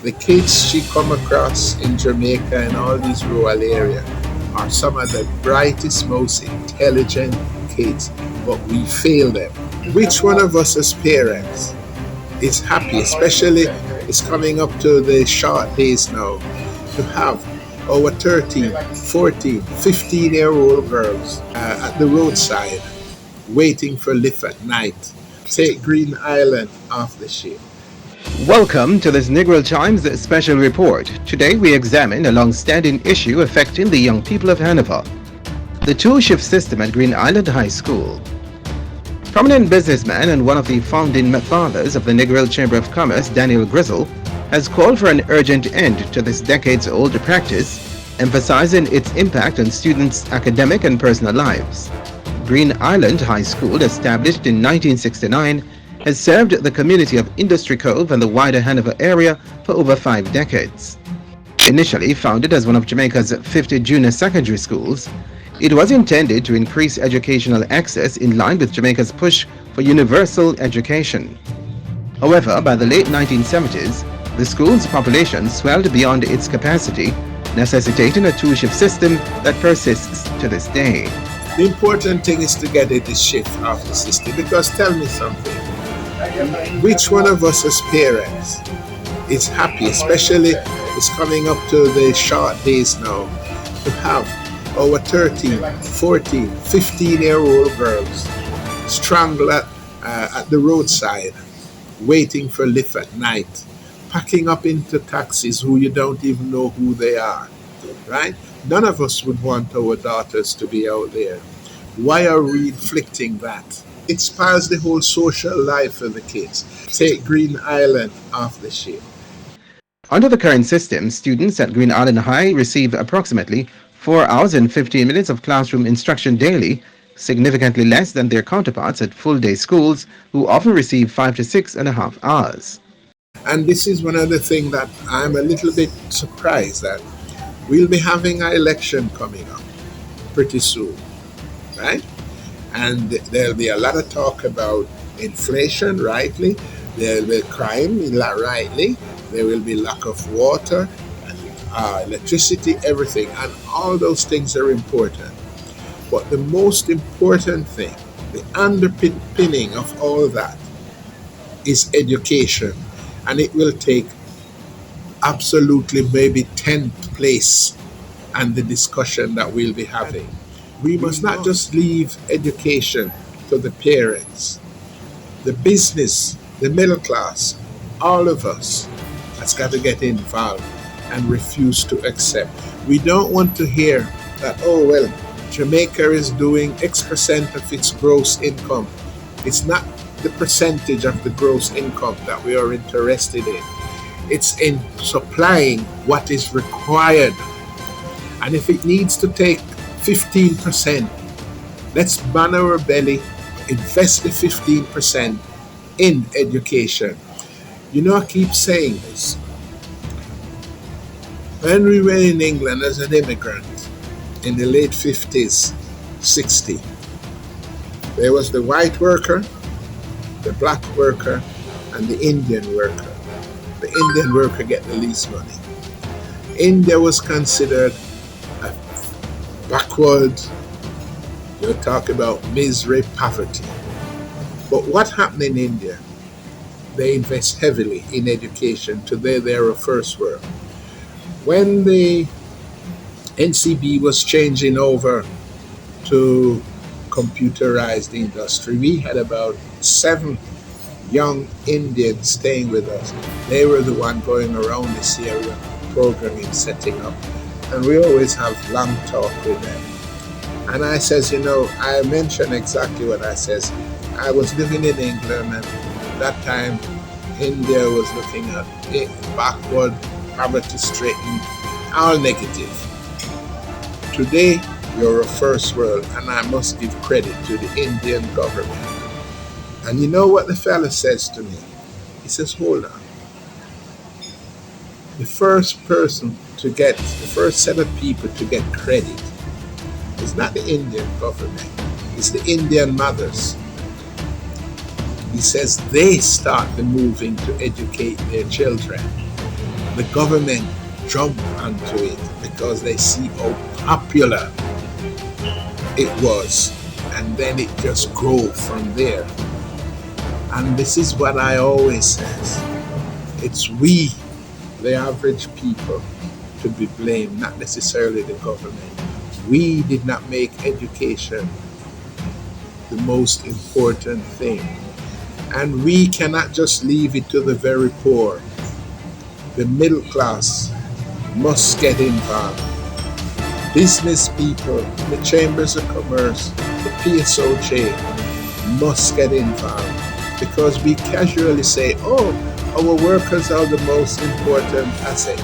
The kids she come across in Jamaica and all these rural areas are some of the brightest, most intelligent kids, but we fail them. Which one of us as parents is happy, especially it's coming up to the short days now, to have our 13, 14, 15-year-old girls at the roadside waiting for lift at night. Take Green Island off the ship. Welcome to this Negril Chimes special report. Today we examine a long-standing issue affecting the young people of Hanover, the two-shift system at Green Island High School. Prominent businessman and one of the founding fathers of the Negril Chamber of Commerce, Grizzle, has called for an urgent end to this decades-old practice, emphasizing its impact on students' academic and personal lives. Green Island High School, established in 1969, has served the community of Industry Cove and the wider Hanover area for over 5 decades. Initially founded as one of Jamaica's 50 junior secondary schools, it was intended to increase educational access in line with Jamaica's push for universal education. However, by the late 1970s, the school's population swelled beyond its capacity, necessitating a two-shift system that persists to this day. The important thing is to get it shift off the system, because tell me something. Which one of us as parents is happy, especially it's coming up to the short days now, to have our 13, 14, 15-year-old girls strangled at the roadside, waiting for lift at night, packing up into taxis who you don't even know who they are, right? None of us would want our daughters to be out there. Why are we inflicting that? It spoils the whole social life of the kids. Take Green Island off the ship. Under the current system, students at Green Island High receive approximately 4 hours and 15 minutes of classroom instruction daily, significantly less than their counterparts at full-day schools, who often receive 5 to 6.5 hours. And this is one of the things that I'm a little bit surprised that we'll be having an election coming up pretty soon, right? And there'll be a lot of talk about inflation, rightly. There will be crime, rightly. There will be lack of water, electricity, everything. And all those things are important. But the most important thing, the underpinning of all that, is education. And it will take absolutely maybe 10th place and the discussion that we'll be having. We must not just leave education to the parents. The business, the middle class, all of us has got to get involved and refuse to accept. We don't want to hear that, oh, well, Jamaica is doing X% of its gross income. It's not the percentage of the gross income that we are interested in. It's in supplying what is required. And if it needs to take 15%, let's ban our belly, invest the 15% in education. You know, I keep saying this. When we were in England as an immigrant in the late 50s, 60, there was the white worker, the black worker, and the Indian worker. The Indian worker get the least money. India was considered backward. You talk about misery, poverty. But what happened in India? They invest heavily in education. Today they're a first world. When the NCB was changing over to computerized industry, we had about 7 young Indians staying with us. They were the one going around this area, programming, setting up. And we always have long talk with them. And I says, you know, I mentioned exactly what I says. I was living in England, and that time India was looking at it backward, poverty stricken, all negative. Today, you're a first world, and I must give credit to the Indian government. And you know what the fella says to me? He says, hold on. The first set of people to get credit is not the Indian government, it's the Indian mothers. He says they start the moving to educate their children. The government jump onto it because they see how popular it was, and then it just grow from there. And this is what I always says: it's we, the average people, to be blamed, not necessarily the government. We did not make education the most important thing, and we cannot just leave it to the very poor. The middle class must get involved. Business people, the chambers of commerce, the PSOJ must get involved, because we casually say, oh, our workers are the most important asset.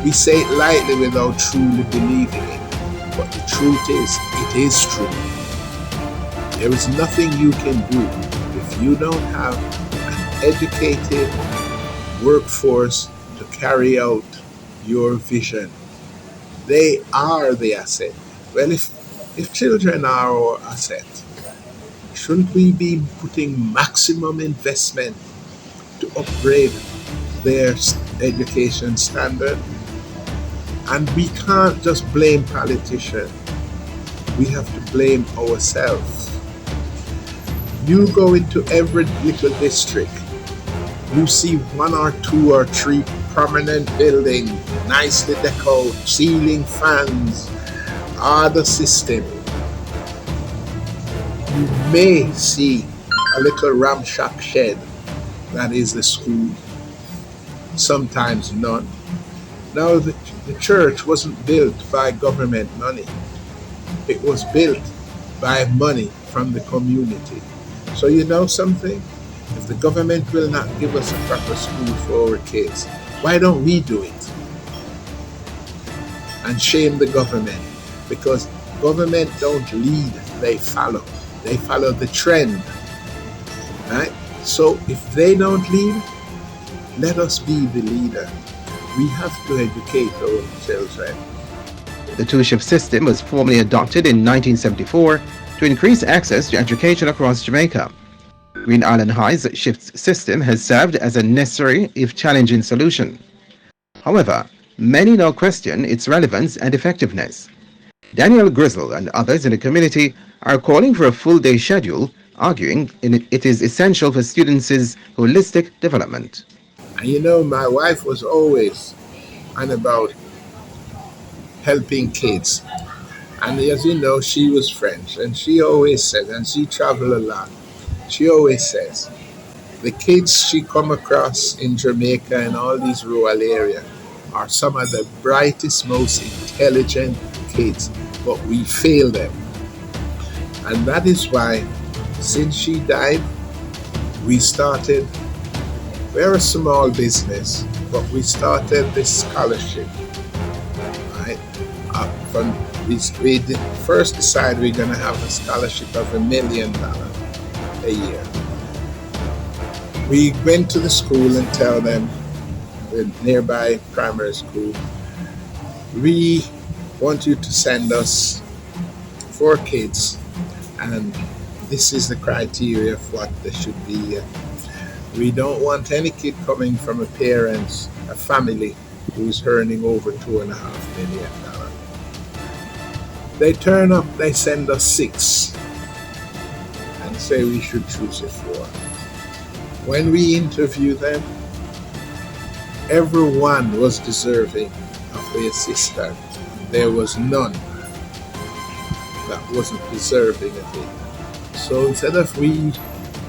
We say it lightly without truly believing it. But the truth is, it is true. There is nothing you can do if you don't have an educated workforce to carry out your vision. They are the asset. Well, if children are our asset, shouldn't we be putting maximum investment to upgrade their education standard? And we can't just blame politicians. We have to blame ourselves. You go into every little district, you see one or two or three prominent buildings, nicely decorated, ceiling fans, all the system. You may see a little ramshack shed, that is the school, sometimes none. Now, the church wasn't built by government money. It was built by money from the community. So you know something? If the government will not give us a proper school for our kids, why don't we do it? And shame the government, because government don't lead, they follow. They follow the trend, right? So if they don't lead, let us be the leader. We have to educate our children. The two-shift system was formally adopted in 1974 to increase access to education across Jamaica. Green Island High's shift system has served as a necessary, if challenging, solution. However, many now question its relevance and effectiveness. Daniel Grizzle and others in the community are calling for a full-day schedule, arguing it is essential for students' holistic development. And you know, my wife was always on about helping kids. And as you know, she was French, and she always said, and she traveled a lot, she always says, the kids she come across in Jamaica and all these rural areas are some of the brightest, most intelligent kids, but we fail them. And that is why, since she died, we started, we're a small business, but we started this scholarship, right? From we first decided we're going to have a scholarship of $1 million a year. We went to the school and tell them, the nearby primary school, we want you to send us 4 kids, and this is the criteria of what they should be. We don't want any kid coming from a family who's earning over $2.5 million. They turn up, they send us 6 and say we should choose a 4. When we interview them, everyone was deserving of the assistant. There was none that wasn't deserving of it. So instead of we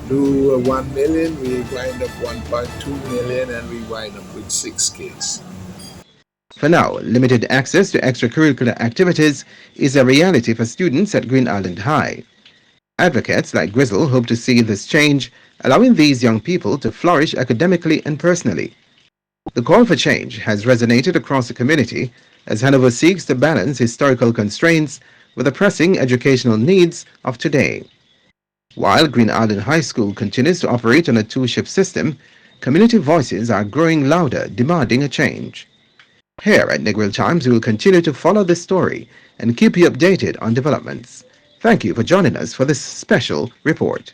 do 1 million, we wind up 1.2 million, and we wind up with 6 kids. For now, limited access to extracurricular activities is a reality for students at Green Island High. Advocates like Grizzle hope to see this change, allowing these young people to flourish academically and personally. The call for change has resonated across the community as Hanover seeks to balance historical constraints with the pressing educational needs of today. While Green Island High School continues to operate on a two-shift system, community voices are growing louder, demanding a change. Here at Negril Chimes, we will continue to follow this story and keep you updated on developments. Thank you for joining us for this special report.